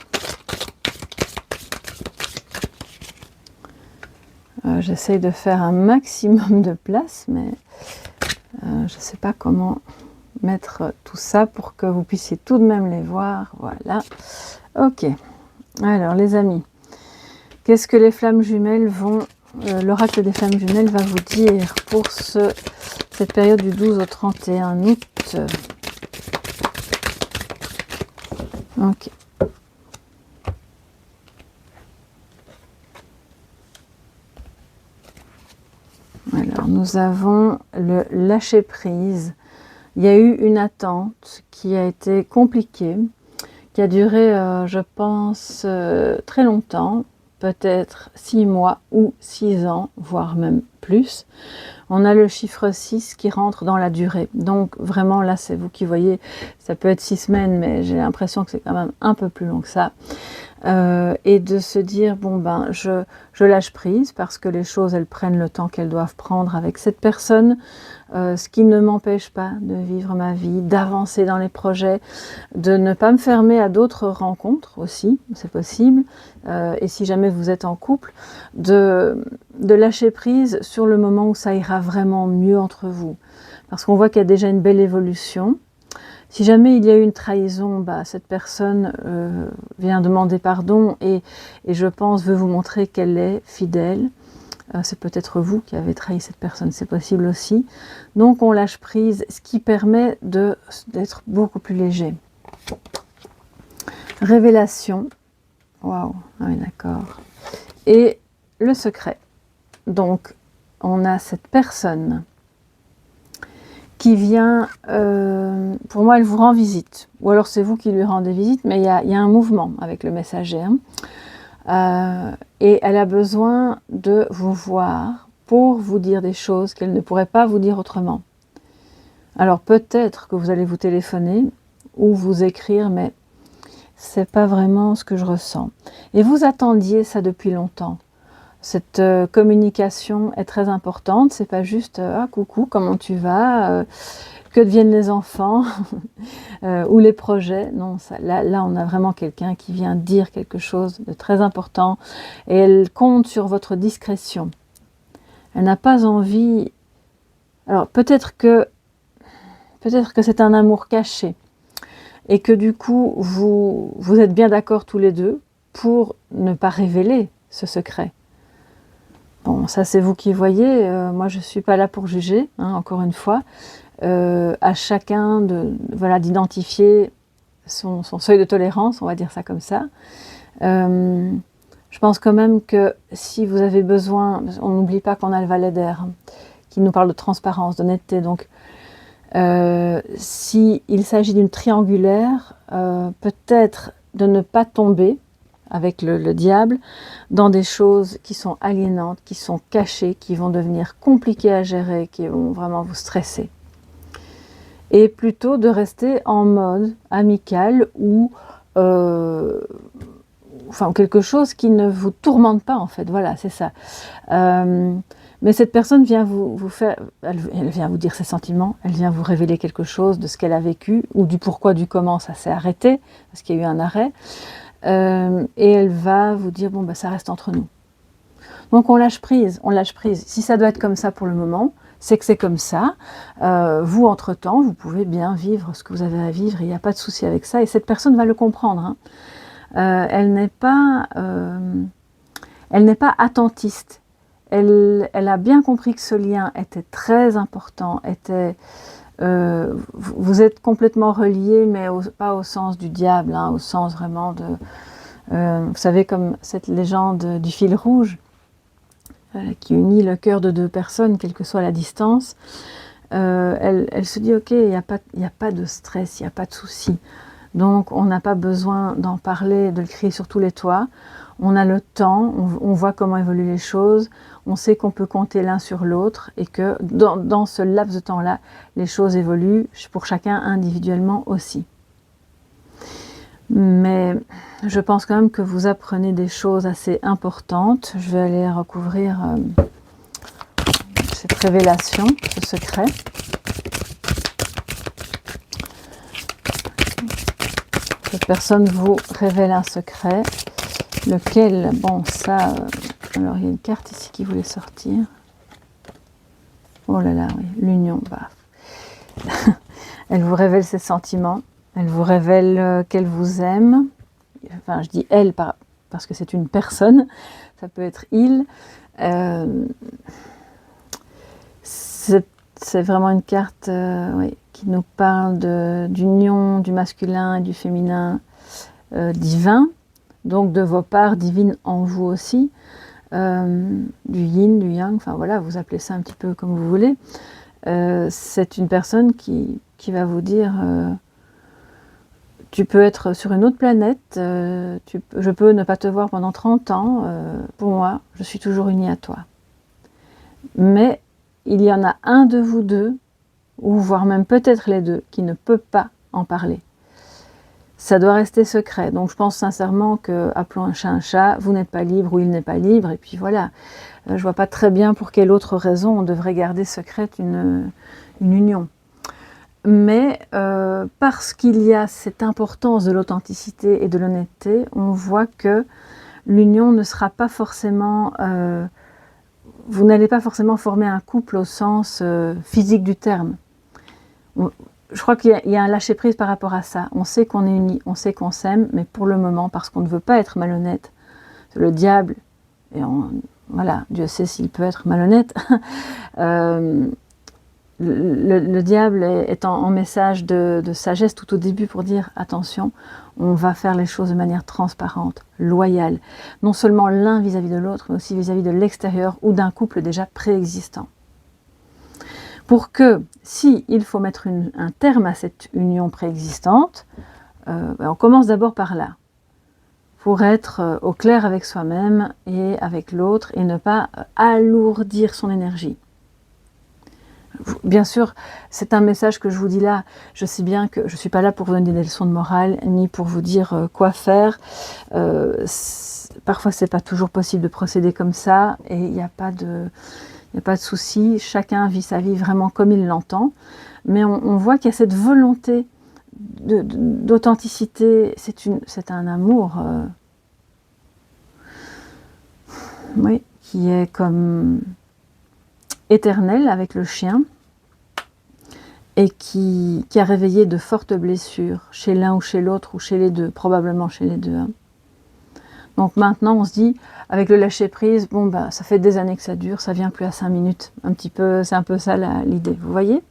J'essaye de faire un maximum de place, mais je ne sais pas comment mettre tout ça pour que vous puissiez tout de même les voir. Voilà. Ok. Alors, les amis, qu'est-ce que les flammes jumelles vont... l'oracle des flammes jumelles va vous dire pour cette période du 12 au 31 août. Ok. Alors, nous avons le lâcher-prise. Il y a eu une attente qui a été compliquée, qui a duré, je pense, très longtemps, peut-être 6 mois ou 6 ans, voire même plus. On a le chiffre 6 qui rentre dans la durée. Donc vraiment là, c'est vous qui voyez, ça peut être 6 semaines, mais j'ai l'impression que c'est quand même un peu plus long que ça. Et de se dire, bon ben, je lâche prise parce que les choses, elles prennent le temps qu'elles doivent prendre avec cette personne, ce qui ne m'empêche pas de vivre ma vie, d'avancer dans les projets, de ne pas me fermer à d'autres rencontres aussi, c'est possible, et si jamais vous êtes en couple, de lâcher prise sur le moment où ça ira vraiment mieux entre vous. Parce qu'on voit qu'il y a déjà une belle évolution. Si jamais il y a eu une trahison, bah, cette personne vient demander pardon et je pense veut vous montrer qu'elle est fidèle. C'est peut-être vous qui avez trahi cette personne, c'est possible aussi. Donc on lâche prise, ce qui permet d'être beaucoup plus léger. Révélation. Waouh, ah oui, d'accord. Et le secret. Donc on a cette personne qui vient, pour moi, elle vous rend visite. Ou alors c'est vous qui lui rendez visite, mais il y a un mouvement avec le messager. Et elle a besoin de vous voir pour vous dire des choses qu'elle ne pourrait pas vous dire autrement. Alors peut-être que vous allez vous téléphoner ou vous écrire, mais c'est pas vraiment ce que je ressens. Et vous attendiez ça depuis longtemps. Cette communication est très importante, c'est pas juste ah coucou, comment tu vas, que deviennent les enfants ou les projets. Non, ça, là on a vraiment quelqu'un qui vient dire quelque chose de très important et elle compte sur votre discrétion. Elle n'a pas envie. Alors peut-être que c'est un amour caché et que du coup vous êtes bien d'accord tous les deux pour ne pas révéler ce secret. Bon, ça c'est vous qui voyez, moi je ne suis pas là pour juger, encore une fois. À chacun d'identifier son seuil de tolérance, on va dire ça comme ça. Je pense quand même que si vous avez besoin, on n'oublie pas qu'on a le valet d'air, qui nous parle de transparence, d'honnêteté. Donc, s'il s'agit d'une triangulaire, peut-être de ne pas tomber avec le diable, dans des choses qui sont aliénantes, qui sont cachées, qui vont devenir compliquées à gérer, qui vont vraiment vous stresser. Et plutôt de rester en mode amical ou quelque chose qui ne vous tourmente pas en fait, voilà, c'est ça. Mais cette personne vient vous faire, elle vient vous dire ses sentiments, elle vient vous révéler quelque chose de ce qu'elle a vécu, ou du pourquoi, du comment ça s'est arrêté, parce qu'il y a eu un arrêt. Et elle va vous dire, bon, bah, ça reste entre nous. Donc on lâche prise, on lâche prise. Si ça doit être comme ça pour le moment, c'est que c'est comme ça. Vous, entre-temps, vous pouvez bien vivre ce que vous avez à vivre, il n'y a pas de souci avec ça, et cette personne va le comprendre. Elle n'est pas attentiste. Elle a bien compris que ce lien était très important, vous êtes complètement reliés, mais pas au sens du diable, au sens vraiment de... vous savez, comme cette légende du fil rouge, qui unit le cœur de deux personnes, quelle que soit la distance. Elle se dit, ok, il n'y a pas de stress, il n'y a pas de souci. Donc on n'a pas besoin d'en parler, de le crier sur tous les toits. On a le temps, on voit comment évoluent les choses, on sait qu'on peut compter l'un sur l'autre et que dans ce laps de temps-là, les choses évoluent pour chacun individuellement aussi. Mais je pense quand même que vous apprenez des choses assez importantes. Je vais aller recouvrir cette révélation, ce secret. Cette personne vous révèle un secret. Lequel, bon ça, alors il y a une carte ici qui voulait sortir. Oh là là, oui, l'union, bah. Elle vous révèle ses sentiments, elle vous révèle qu'elle vous aime. Enfin, je dis elle parce que c'est une personne, ça peut être il. C'est vraiment une carte oui, qui nous parle d'union du masculin et du féminin divin. Donc de vos parts divines en vous aussi, du yin, du yang, enfin voilà, vous appelez ça un petit peu comme vous voulez. C'est une personne qui va vous dire Tu peux être sur une autre planète, je peux ne pas te voir pendant 30 ans, pour moi, je suis toujours unie à toi. Mais il y en a un de vous deux, ou voire même peut-être les deux, qui ne peut pas en parler. Ça doit rester secret. Donc je pense sincèrement que, appelons un chat, vous n'êtes pas libre ou il n'est pas libre, et puis voilà. Je vois pas très bien pour quelle autre raison on devrait garder secrète une union. Mais parce qu'il y a cette importance de l'authenticité et de l'honnêteté, on voit que l'union ne sera pas forcément... vous n'allez pas forcément former un couple au sens physique du terme. Je crois qu'il y a un lâcher-prise par rapport à ça. On sait qu'on est unis, on sait qu'on s'aime, mais pour le moment, parce qu'on ne veut pas être malhonnête, le diable, voilà, Dieu sait s'il peut être malhonnête, le diable est en message de sagesse tout au début pour dire attention, on va faire les choses de manière transparente, loyale, non seulement l'un vis-à-vis de l'autre, mais aussi vis-à-vis de l'extérieur ou d'un couple déjà préexistant. Pour que, si il faut mettre un terme à cette union préexistante, on commence d'abord par là, pour être au clair avec soi-même et avec l'autre et ne pas alourdir son énergie. Bien sûr, c'est un message que je vous dis là. Je sais bien que je ne suis pas là pour vous donner des leçons de morale, ni pour vous dire quoi faire. Parfois, ce n'est pas toujours possible de procéder comme ça, et il n'y a pas de souci. Chacun vit sa vie vraiment comme il l'entend. Mais on voit qu'il y a cette volonté d'authenticité. C'est un amour oui, qui est comme... éternel avec le chien et qui a réveillé de fortes blessures chez l'un ou chez l'autre ou chez les deux, probablement chez les deux. Hein. Donc maintenant on se dit, avec le lâcher prise, bon bah ça fait des années que ça dure, ça vient plus à 5 minutes, un petit peu, c'est un peu ça l'idée, vous voyez?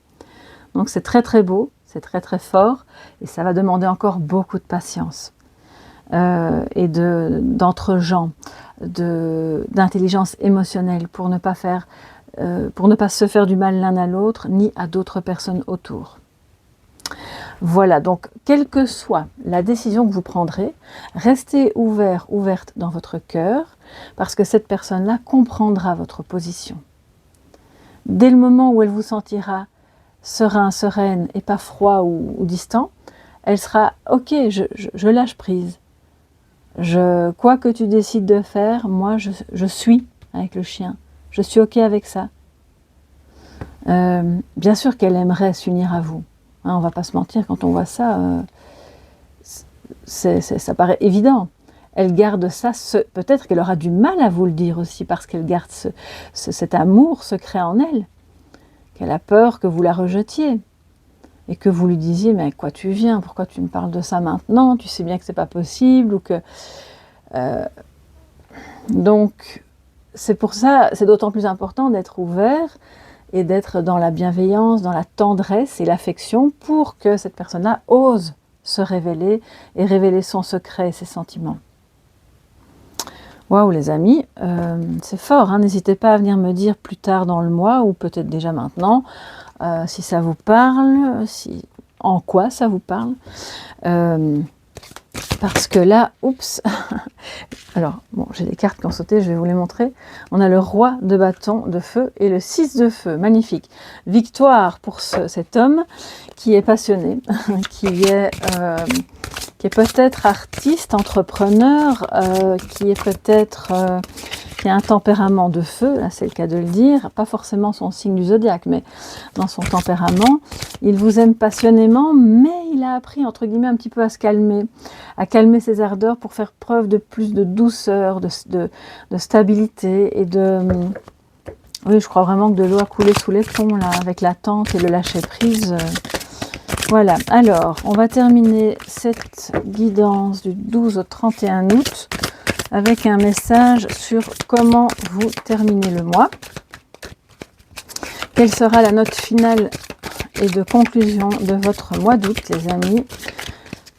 Donc c'est très très beau, c'est très très fort et ça va demander encore beaucoup de patience et d'entre-gens, d'intelligence émotionnelle pour ne pas se faire du mal l'un à l'autre, ni à d'autres personnes autour. Voilà, donc quelle que soit la décision que vous prendrez, restez ouverte dans votre cœur, parce que cette personne-là comprendra votre position. Dès le moment où elle vous sentira sereine, et pas froid ou distant, elle sera « ok, je lâche prise. Quoi que tu décides de faire, moi je suis avec le chien. Je suis ok avec ça. » Bien sûr qu'elle aimerait s'unir à vous. Hein, on ne va pas se mentir, quand on voit ça, ça paraît évident. Elle garde ça, peut-être qu'elle aura du mal à vous le dire aussi, parce qu'elle garde cet amour secret en elle, qu'elle a peur que vous la rejetiez, et que vous lui disiez « mais quoi tu viens, pourquoi tu me parles de ça maintenant, tu sais bien que c'est pas possible » ou que... Donc, c'est pour ça, c'est d'autant plus important d'être ouvert et d'être dans la bienveillance, dans la tendresse et l'affection pour que cette personne-là ose se révéler et révéler son secret et ses sentiments. Waouh les amis, c'est fort, hein, n'hésitez pas à venir me dire plus tard dans le mois ou peut-être déjà maintenant si ça vous parle, en quoi ça vous parle. Parce que là, oups, alors bon, j'ai des cartes qui ont sauté, je vais vous les montrer. On a le roi de bâton de feu et le 6 de feu, magnifique. Victoire pour cet homme qui est passionné, qui est peut-être artiste, entrepreneur, qui est peut-être qui a un tempérament de feu, là c'est le cas de le dire, pas forcément son signe du zodiaque, mais dans son tempérament, il vous aime passionnément, mais il a appris entre guillemets un petit peu à calmer ses ardeurs pour faire preuve de plus de douceur, de stabilité et de... Oui, je crois vraiment que de l'eau a coulé sous les ponts là, avec l'attente et le lâcher prise. Voilà, alors on va terminer cette guidance du 12 au 31 août avec un message sur comment vous terminez le mois. Quelle sera la note finale et de conclusion de votre mois d'août, les amis?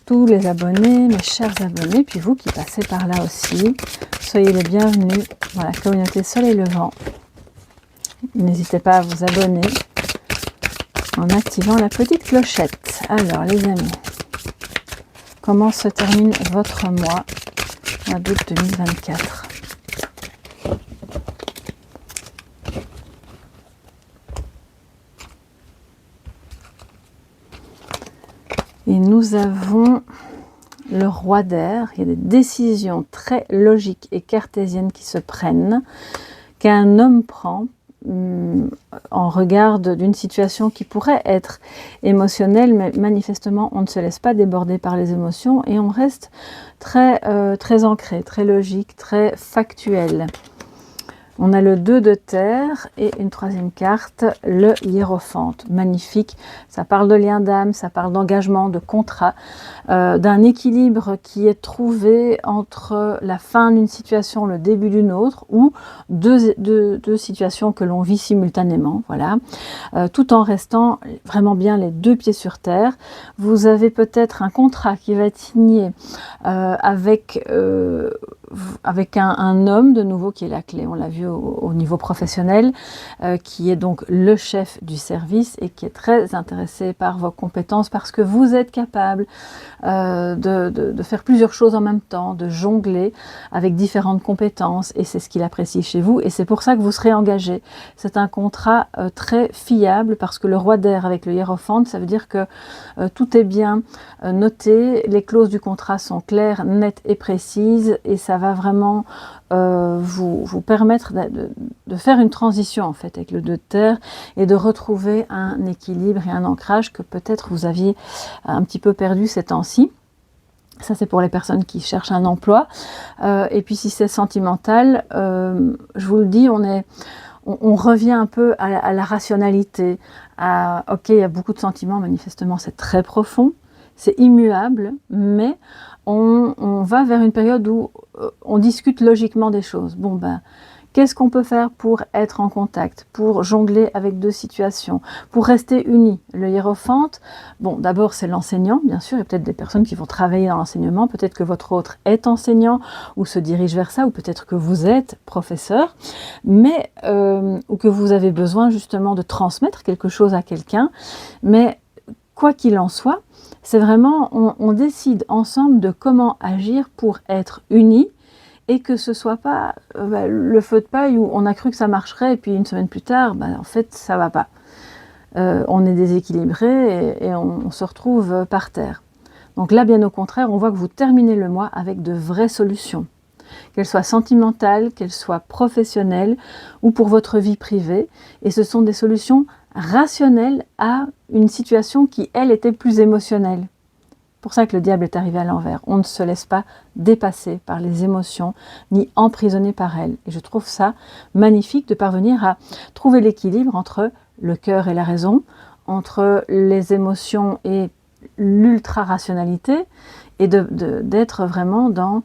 Tous les abonnés, mes chers abonnés, puis vous qui passez par là aussi, soyez les bienvenus dans la communauté Soleil Levant. N'hésitez pas à vous abonner en activant la petite clochette. Alors les amis, comment se termine votre mois d'août 2024. Et nous avons le roi d'air. Il y a des décisions très logiques et cartésiennes qui se prennent, qu'un homme prend en regard d'une situation qui pourrait être émotionnelle, mais manifestement on ne se laisse pas déborder par les émotions et on reste très ancré, très logique, très factuel. On a le 2 de terre et une troisième carte, le hiérophante. Magnifique, ça parle de lien d'âme, ça parle d'engagement, de contrat, d'un équilibre qui est trouvé entre la fin d'une situation, le début d'une autre, ou deux situations que l'on vit simultanément, voilà, tout en restant vraiment bien les deux pieds sur terre. Vous avez peut-être un contrat qui va être signé avec un homme de nouveau qui est la clé, on l'a vu au niveau professionnel, qui est donc le chef du service et qui est très intéressé par vos compétences parce que vous êtes capable de faire plusieurs choses en même temps, de jongler avec différentes compétences et c'est ce qu'il apprécie chez vous et c'est pour ça que vous serez engagé. C'est un contrat très fiable parce que le roi d'air avec le hiérophante, ça veut dire que tout est bien noté, les clauses du contrat sont claires, nettes et précises et ça va vraiment vous permettre de faire une transition en fait avec le 2 de terre et de retrouver un équilibre et un ancrage que peut-être vous aviez un petit peu perdu ces temps-ci. Ça c'est pour les personnes qui cherchent un emploi. Et puis si c'est sentimental, je vous le dis, on revient un peu à la rationalité. Ok, il y a beaucoup de sentiments, manifestement c'est très profond, c'est immuable, mais on va vers une période où on discute logiquement des choses. Bon ben, qu'est-ce qu'on peut faire pour être en contact, pour jongler avec deux situations, pour rester unis? Le hiérophante, bon d'abord c'est l'enseignant, bien sûr, il y a peut-être des personnes qui vont travailler dans l'enseignement, peut-être que votre autre est enseignant ou se dirige vers ça, ou peut-être que vous êtes professeur, mais ou que vous avez besoin justement de transmettre quelque chose à quelqu'un, mais quoi qu'il en soit, c'est vraiment, on décide ensemble de comment agir pour être unis et que ce soit pas le feu de paille où on a cru que ça marcherait et puis une semaine plus tard, en fait, ça va pas. On est déséquilibré et on se retrouve par terre. Donc là, bien au contraire, on voit que vous terminez le mois avec de vraies solutions. Qu'elles soient sentimentales, qu'elles soient professionnelles ou pour votre vie privée. Et ce sont des solutions rationnelles à une situation qui, elle, était plus émotionnelle. C'est pour ça que le diable est arrivé à l'envers. On ne se laisse pas dépasser par les émotions, ni emprisonner par elles. Et je trouve ça magnifique de parvenir à trouver l'équilibre entre le cœur et la raison, entre les émotions et l'ultra-rationalité, et d'être vraiment dans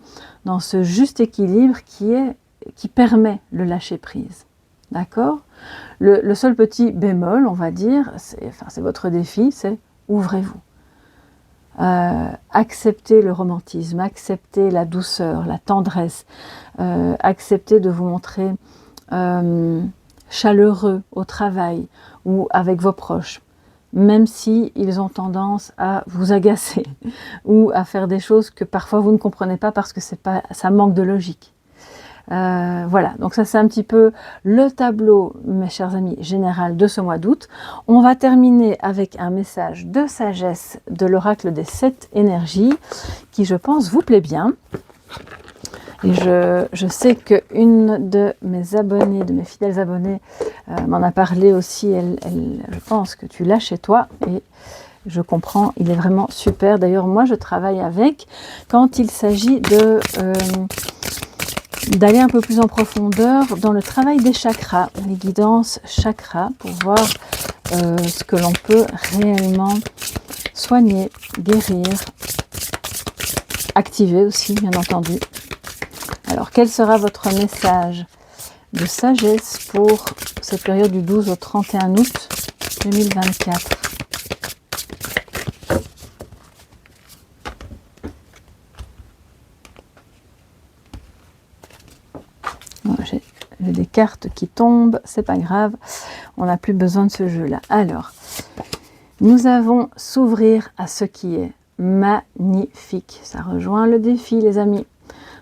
ce juste équilibre qui permet le lâcher-prise. D'accord ? Le seul petit bémol, on va dire, c'est votre défi, c'est ouvrez-vous. Acceptez le romantisme, acceptez la douceur, la tendresse, acceptez de vous montrer chaleureux au travail ou avec vos proches, même si ils ont tendance à vous agacer ou à faire des choses que parfois vous ne comprenez pas parce que ça manque de logique. Voilà, donc ça c'est un petit peu le tableau, mes chers amis, général de ce mois d'août. On va terminer avec un message de sagesse de l'oracle des 7 énergies qui, je pense, vous plaît bien. Et je sais qu'une de mes abonnées, de mes fidèles abonnés, m'en a parlé aussi. Je pense que tu l'as chez toi et je comprends, il est vraiment super. D'ailleurs, moi, je travaille avec quand il s'agit d'aller un peu plus en profondeur dans le travail des chakras, les guidances chakras, pour voir ce que l'on peut réellement soigner, guérir, activer aussi, bien entendu. Alors, quel sera votre message de sagesse pour cette période du 12 au 31 août 2024 ? J'ai des cartes qui tombent, c'est pas grave, on n'a plus besoin de ce jeu-là. Alors, nous avons s'ouvrir à ce qui est. magnifique. Ça rejoint le défi, les amis.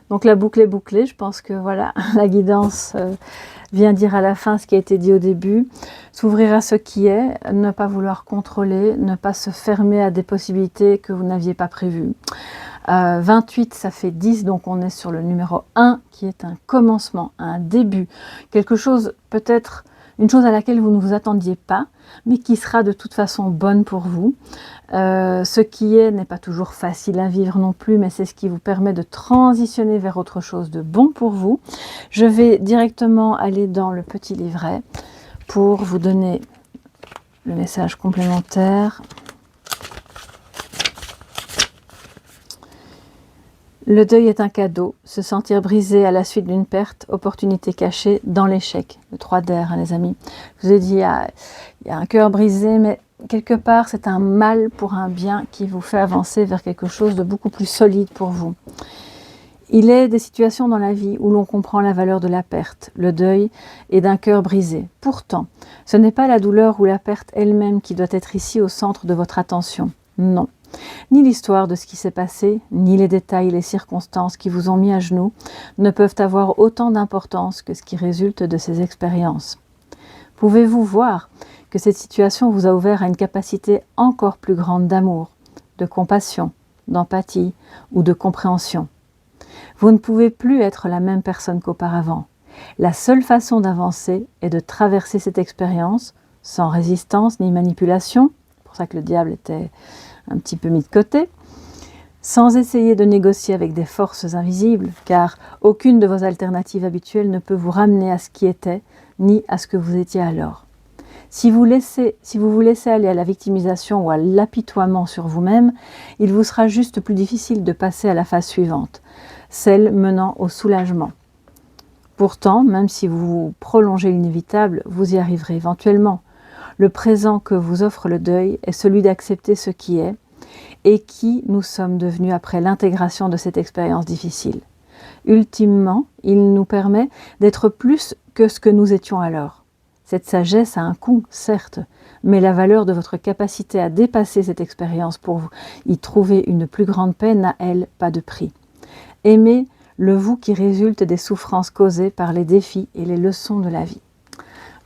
Donc la boucle est bouclée. Je pense que voilà, la guidance vient dire à la fin ce qui a été dit au début. S'ouvrir à ce qui est, ne pas vouloir contrôler, ne pas se fermer à des possibilités que vous n'aviez pas prévues. 28, ça fait 10, donc on est sur le numéro 1 qui est un commencement, un début. Quelque chose, peut-être une chose à laquelle vous ne vous attendiez pas, mais qui sera de toute façon bonne pour vous. Ce qui est n'est pas toujours facile à vivre non plus, mais c'est ce qui vous permet de transitionner vers autre chose de bon pour vous. Je vais directement aller dans le petit livret pour vous donner le message complémentaire. Le deuil est un cadeau, se sentir brisé à la suite d'une perte, opportunité cachée dans l'échec. Le 3 d'air, hein, les amis. Je vous ai dit, il y a un cœur brisé, mais quelque part, c'est un mal pour un bien qui vous fait avancer vers quelque chose de beaucoup plus solide pour vous. Il est des situations dans la vie où l'on comprend la valeur de la perte, le deuil et d'un cœur brisé. Pourtant, ce n'est pas la douleur ou la perte elle-même qui doit être ici au centre de votre attention. Non. Ni l'histoire de ce qui s'est passé, ni les détails et les circonstances qui vous ont mis à genoux ne peuvent avoir autant d'importance que ce qui résulte de ces expériences. Pouvez-vous voir que cette situation vous a ouvert à une capacité encore plus grande d'amour, de compassion, d'empathie ou de compréhension? Vous ne pouvez plus être la même personne qu'auparavant. La seule façon d'avancer est de traverser cette expérience sans résistance ni manipulation. C'est pour ça que le diable était un petit peu mis de côté, sans essayer de négocier avec des forces invisibles, car aucune de vos alternatives habituelles ne peut vous ramener à ce qui était, ni à ce que vous étiez alors. Si vous vous laissez aller à la victimisation ou à l'apitoiement sur vous-même, il vous sera juste plus difficile de passer à la phase suivante, celle menant au soulagement. Pourtant, même si vous prolongez l'inévitable, vous y arriverez éventuellement. Le présent que vous offre le deuil est celui d'accepter ce qui est et qui nous sommes devenus après l'intégration de cette expérience difficile. Ultimement, il nous permet d'être plus que ce que nous étions alors. Cette sagesse a un coût, certes, mais la valeur de votre capacité à dépasser cette expérience pour y trouver une plus grande paix n'a, elle, pas de prix. Aimez le vous qui résulte des souffrances causées par les défis et les leçons de la vie.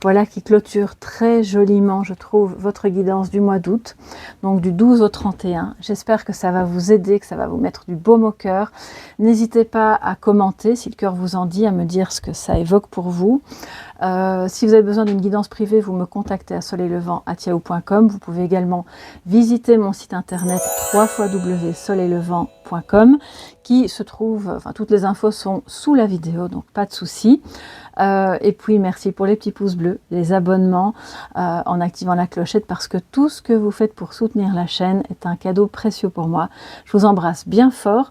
Voilà qui clôture très joliment, je trouve, votre guidance du mois d'août, donc du 12 au 31. J'espère que ça va vous aider, que ça va vous mettre du baume au cœur. N'hésitez pas à commenter, si le cœur vous en dit, à me dire ce que ça évoque pour vous. Si vous avez besoin d'une guidance privée, vous me contactez à soleillevent@yahoo.com. Vous pouvez également visiter mon site internet www.soleillevent.com qui se trouve, enfin toutes les infos sont sous la vidéo, donc pas de souci. Et puis merci pour les petits pouces bleus, les abonnements en activant la clochette parce que tout ce que vous faites pour soutenir la chaîne est un cadeau précieux pour moi. Je vous embrasse bien fort,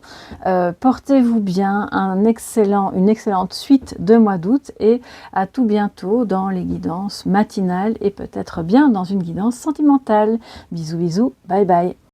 portez-vous bien, une excellente suite de mois d'août et à tout bientôt dans les guidances matinales et peut-être bien dans une guidance sentimentale. Bisous bisous, bye bye.